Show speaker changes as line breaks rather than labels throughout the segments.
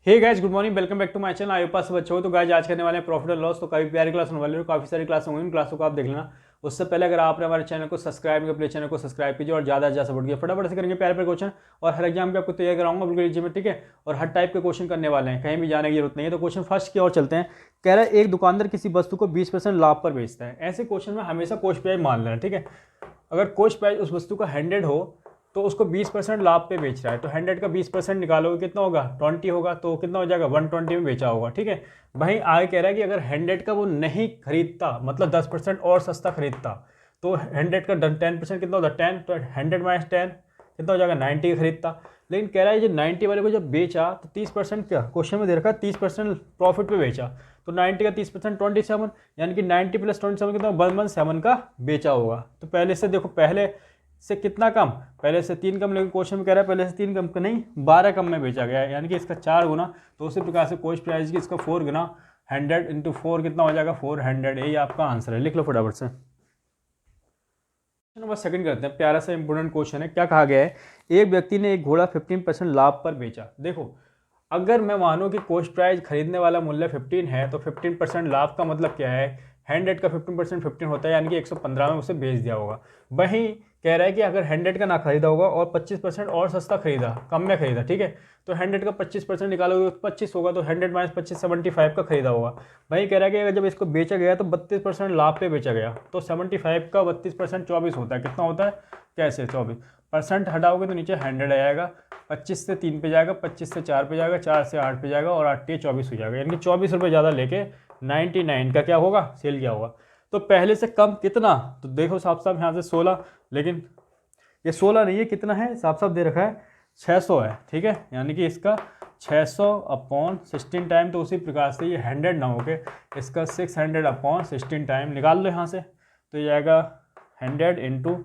Hey guys, good morning, welcome back to my channel. आयो पास बच्चों तो गाइस आज करने वाले हैं प्रॉफिट और लॉस। तो काफ़ी प्यारी क्लास होने वाली है, काफ़ी सारी क्लास होंगी, उन क्लासों को आप देख लेना। उससे पहले अगर आपने हमारे चैनल को सब्सक्राइब नहीं किया, अपने चैनल को सब्सक्राइब कीजिए और ज़्यादा से ज़्यादा सपोर्ट कीजिए। फटाफट से करेंगे प्यारे प्यारे क्वेश्चन और हर एग्जाम के आपको तैयार कराऊंगा बिल्कुल इजी में, ठीक है। और हर टाइप के क्वेश्चन करने वाले हैं, कहीं भी जाने की जरूरत नहीं है। तो क्वेश्चन फर्स्ट की ओर चलते हैं। कह रहा है एक दुकानदार किसी वस्तु को 20% लाभ पर बेचता है। ऐसे क्वेश्चन में हमेशा कॉस्ट प्राइस मान लेना, ठीक है। अगर कॉस्ट प्राइस उस वस्तु का 100 हो तो उसको 20% लाभ पे बेच रहा है, तो 100 का 20% निकालोगे कितना होगा, 20 होगा, तो कितना हो जाएगा, 120 में बेचा होगा, ठीक है। वहीं आगे कह रहा है कि अगर 100 का वो नहीं खरीदता, मतलब 10% और सस्ता खरीदता, तो 100 का 10% कितना होता है, 10, तो 100 माइनस 10 कितना हो जाएगा, 90 का खरीदता। लेकिन कह रहा है जो 90 वाले को जब बेचा तो 30% क्या क्वेश्चन में दे रखा है, 30% प्रॉफिट पे बेचा, तो 90 का 30% 27, यानी कि 90 प्लस 27 कितना, 117 का बेचा होगा। तो पहले से देखो, पहले से कितना कम, पहले से 3 कम, लेकिन क्वेश्चन में कह रहा है पहले से 3 कम नहीं 12 कम में बेचा गया है, यानी कि इसका 4 गुना। तो उसी प्रकार से कॉस्ट प्राइस की इसका 4 गुना, 100 इंटू 4 कितना हो जाएगा, 400। यही आपका आंसर है, लिख लो फटाफट से। नंबर सेकंड करते हैं, प्यारा सा इंपोर्टेंट क्वेश्चन है। क्या कहा गया है, एक व्यक्ति ने एक घोड़ा 15% लाभ पर बेचा। देखो, अगर मैं मानूं कि कॉस्ट प्राइस खरीदने वाला मूल्य 15 है, तो 15% लाभ का मतलब क्या है, 100 का 15% 15 होता है, यानी कि 115 में उसे बेच दिया होगा। वहीं कह रहा है कि अगर 100 का ना खरीदा होगा और 25% और सस्ता खरीदा, कम में खरीदा, ठीक है, तो 100 का 25% निकालोगे तो 25 होगा, तो 100 माइनस 25 75 का खरीदा होगा। वहीं कह रहा है कि अगर जब इसको बेचा गया तो 32% लाभ पे बेचा गया, तो 75 का 32% 24 होता है, कितना होता है, कैसे 24% हटाओगे तो नीचे 100 आ जाएगा, 25 से 3 पे जाएगा, 25 से 4 पे जाएगा, 4 से 8 पे जाएगा और 8 ये 24 हो जाएगा, यानी कि 24 रुपये ज़्यादा लेके 99 का क्या होगा, सेल किया होगा। तो पहले से कम कितना, तो देखो साफ साफ यहाँ से 16, लेकिन ये 16 नहीं है, कितना है, साफ साफ दे रखा है 600 है, ठीक है, यानी कि इसका 600 अपॉन 16 टाइम। तो उसी प्रकार से ये 100 ना होके इसका 600 अपॉन 16 टाइम निकाल लो यहाँ से, तो ये आएगा 100 इंटू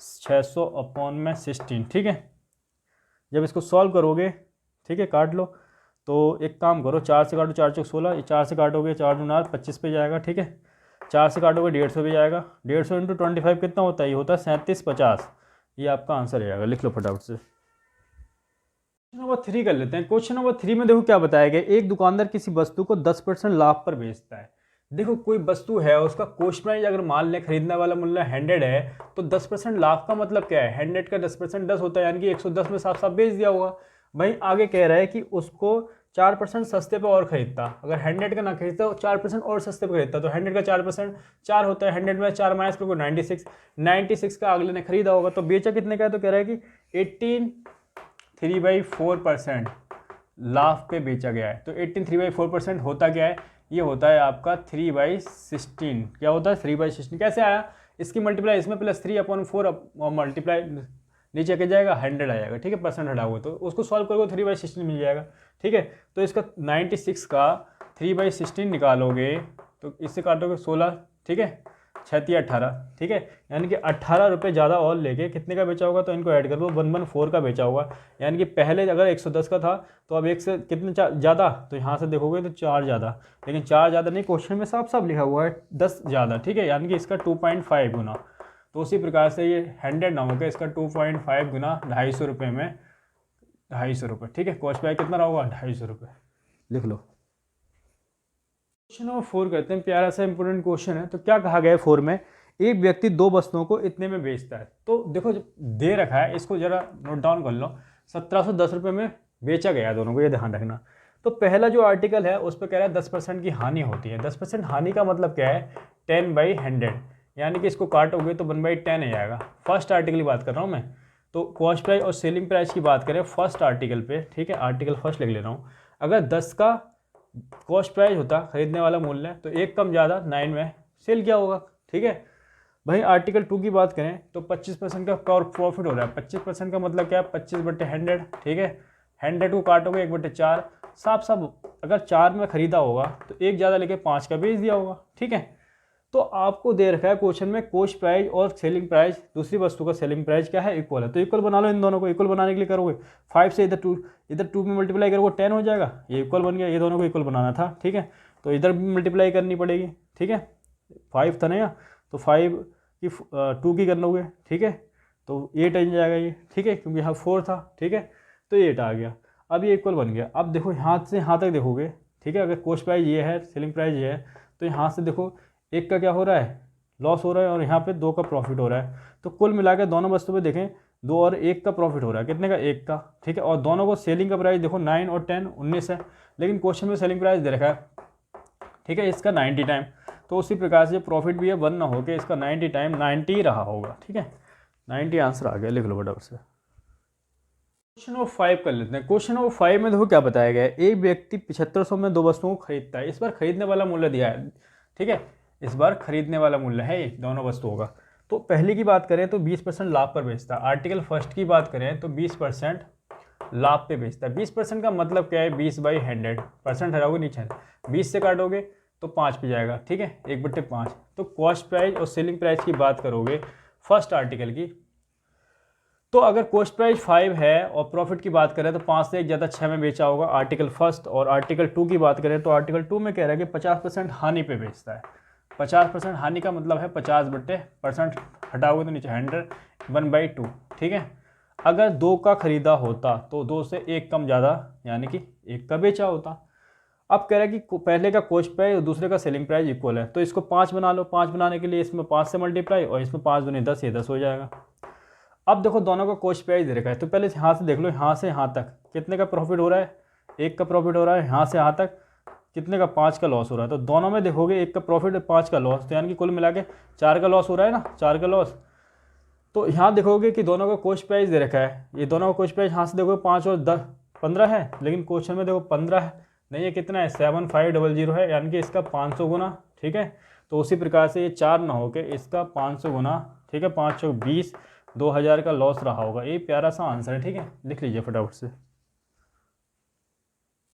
600 अपॉन में 16, ठीक है। जब इसको सॉल्व करोगे, ठीक है, काट लो, तो एक काम करो, 4 से काटो, 4 चौक 16, 4 से काटोगे 4 दूना 25 पे जाएगा, ठीक है। 4 से काटोगे 150 पे जाएगा, 150 इंटू 25 कितना होता है, ये होता है 3750। ये आपका आंसर रहेगा, लिख लो फटाफट से। क्वेश्चन नंबर 3 कर लेते हैं। क्वेश्चन नंबर 3 में देखो क्या बताया गया, एक दुकानदार किसी वस्तु को 10% लाभ पर बेचता है। देखो, कोई वस्तु है, उसका कॉस्ट प्राइस अगर मान लें खरीदने वाला मूल्य 100 है, तो 10% लाभ का मतलब क्या है, 100 का 10% 10 होता है, यानी कि 110 में साफ साफ बेच दिया होगा। वहीं आगे कह रहा है कि उसको 4% सस्ते पे और खरीदता, अगर 100 का ना खरीदता तो 4% और सस्ते पे खरीदता, तो 100 का 4% 4 होता है, 100 में 4 माइनस को 96 का अगले ने खरीदा होगा। तो बेचा कितने का है, तो कह रहा है कि 18 3/4% लाभ पे बेचा गया है। तो 18 3/4% होता क्या है, ये होता है आपका 3/16। क्या होता है, 3/16 कैसे आया, इसकी मल्टीप्लाई इसमें प्लस 3/4 और मल्टीप्लाई नीचे के जाएगा 100 आ जाएगा, ठीक है, परसेंट हटाओगे तो उसको सॉल्व करोगे 3/16 मिल जाएगा, ठीक है। तो इसका 96 का 3/16 निकालोगे तो इससे काटोगे 16, ठीक है, 36 18, ठीक है, यानी कि 18 रुपये ज़्यादा और लेके कितने का बेचा होगा, तो इनको ऐड कर दो, 114 का बेचा होगा। यानी कि पहले अगर 110 का था तो अब एक से कितने ज़्यादा, तो यहाँ से देखोगे तो 4 ज़्यादा, लेकिन 4 ज़्यादा नहीं, क्वेश्चन में साफ साफ लिखा हुआ है 10 ज़्यादा, ठीक है, यानी कि इसका 2.5 गुना। तो उसी प्रकार से ये 100 ना होगा, इसका 2.5 गुना 250 रुपये में 250 रुपये, ठीक है। कॉस्ट प्राइस कितना रहा होगा, 250 रुपये, लिख लो। क्वेश्चन नंबर 4 करते हैं, प्यारा सा इंपोर्टेंट क्वेश्चन है। तो क्या कहा गया है 4 में, एक व्यक्ति 2 वस्तुओं को इतने में बेचता है। तो देखो, जब दे रखा है, इसको जरा नोट डाउन कर लो, 1710 रुपये में बेचा गया दोनों को, ये ध्यान रखना। तो पहला जो आर्टिकल है उस पर कह रहा है 10% की हानि होती है। 10% हानि का मतलब क्या है, 10/100, यानी कि इसको काटोगे तो 1/10 आ जाएगा। फर्स्ट आर्टिकल की बात कर रहा हूँ मैं। तो कॉस्ट प्राइस और सेलिंग प्राइस की बात करें फर्स्ट आर्टिकल पे, ठीक है, आर्टिकल फर्स्ट लिख ले रहा हूँ। अगर 10 का कॉस्ट प्राइस होता, खरीदने वाला मूल्य, तो एक कम ज़्यादा 9 में सेल किया होगा, ठीक है। वहीं आर्टिकल 2 की बात करें तो 25% का प्रॉफिट हो रहा है। 25% का मतलब क्या है, 25/100, ठीक है। 100 को काटोगे 1/4, साफ साफ अगर 4 में खरीदा होगा तो एक ज़्यादा लेके 5 का बेच दिया होगा, ठीक है। तो आपको दे रखा है क्वेश्चन में कॉस्ट प्राइस और सेलिंग प्राइस, दूसरी वस्तु का सेलिंग प्राइस क्या है, इक्वल है, तो इक्वल बना लो। इन दोनों को इक्वल बनाने के लिए करोगे 5 से इधर 2 में मल्टीप्लाई करोगे 10 हो जाएगा, ये इक्वल बन गया। ये दोनों को इक्वल बनाना था, ठीक है, तो इधर भी मल्टीप्लाई करनी पड़ेगी, ठीक है। 5 था ना, तो 5 की 2 की कर लोगे, ठीक है, तो 8 आ जाएगा ये, ठीक है, क्योंकि यहाँ 4 था, ठीक है, तो 8 आ गया। अब ये इक्वल बन गया। अब देखो यहाँ से यहाँ तक देखोगे, ठीक है, अगर कॉस्ट प्राइस ये है, सेलिंग प्राइस ये है, तो यहाँ से देखो एक का क्या हो रहा है, लॉस हो रहा है, और यहाँ पे 2 का प्रॉफिट हो रहा है। तो कुल मिला के दोनों वस्तु पे देखें 2 और 1 का प्रॉफिट हो रहा है, कितने का, 1 का, ठीक है। और दोनों को सेलिंग का प्राइस देखो 9 और 10 19 है, लेकिन क्वेश्चन में सेलिंग प्राइस दे रखा है, ठीक है, इसका 90 टाइम। तो उसी प्रकार से प्रॉफिट भी है 1 ना होकर इसका 90 टाइम 90 ही रहा होगा, ठीक है। 90 आंसर आ गया, लिख लो फटाफट से। क्वेश्चन नंबर 5 कर लेते हैं। क्वेश्चन नंबर 5 में देखो क्या बताया गया है, एक व्यक्ति 7500 में 2 वस्तुओं को खरीदता है। इस बार खरीदने वाला मूल्य दिया है, ठीक है, इस बार खरीदने वाला मूल्य है ये दोनों वस्तुओं का। तो पहली की बात करें तो 20% लाभ पर बेचता है। आर्टिकल फर्स्ट की बात करें तो 20% लाभ पे बेचता है। 20% का मतलब क्या है, 20/100, परसेंट हटाओगे नीचे 20 से काटोगे तो 5 पे जाएगा, ठीक है, 1/5। तो कॉस्ट प्राइस और सेलिंग प्राइस की बात करोगे फर्स्ट आर्टिकल की, तो अगर कॉस्ट प्राइस 5 है और प्रॉफिट की बात करें तो 5 से एक ज़्यादा 6 में बेचा होगा आर्टिकल फर्स्ट। और आर्टिकल 2 की बात करें तो आर्टिकल 2 में कह रहा है कि 50% हानि पे बेचता है। 50% हानि का मतलब है 50% हटाओगे तो नीचे 100, 1/2, ठीक है। अगर 2 का खरीदा होता तो 2 से 1 कम ज़्यादा, यानी कि 1 का बेचा होता। अब कह रहा है कि पहले का कॉस्ट प्राइस और दूसरे का सेलिंग प्राइस इक्वल है, तो इसको 5 बना लो। 5 बनाने के लिए इसमें 5 से मल्टीप्लाई और इसमें 5 दूनी 10, ये 10 हो जाएगा। अब देखो दोनों का कॉस्ट प्राइस दे रखा है, तो पहले यहाँ से देख लो, यहाँ से यहाँ तक कितने का प्रॉफिट हो रहा है, 1 का प्रॉफिट हो रहा है। यहाँ से यहाँ तक कितने का, 5 का लॉस हो रहा है। तो दोनों में देखोगे 1 का प्रॉफिट और 5 का लॉस, तो यानी कि कुल मिला के 4 का लॉस हो रहा है ना, 4 का लॉस। तो यहाँ देखोगे कि दोनों का कॉस्ट प्राइस दे रखा है, ये दोनों का कॉस्ट प्राइस यहाँ से देखो 5 और 10 15 है, लेकिन क्वेश्चन में देखो 15 है नहीं, ये कितना है, 7500 है, यानी कि इसका 500 गुना, ठीक है। तो उसी प्रकार से ये 4 ना होकर इसका 500 गुना, ठीक है, 520, 2000 का लॉस रहा होगा। ये प्यारा सा आंसर है, ठीक है, लिख लीजिए फटाफट से।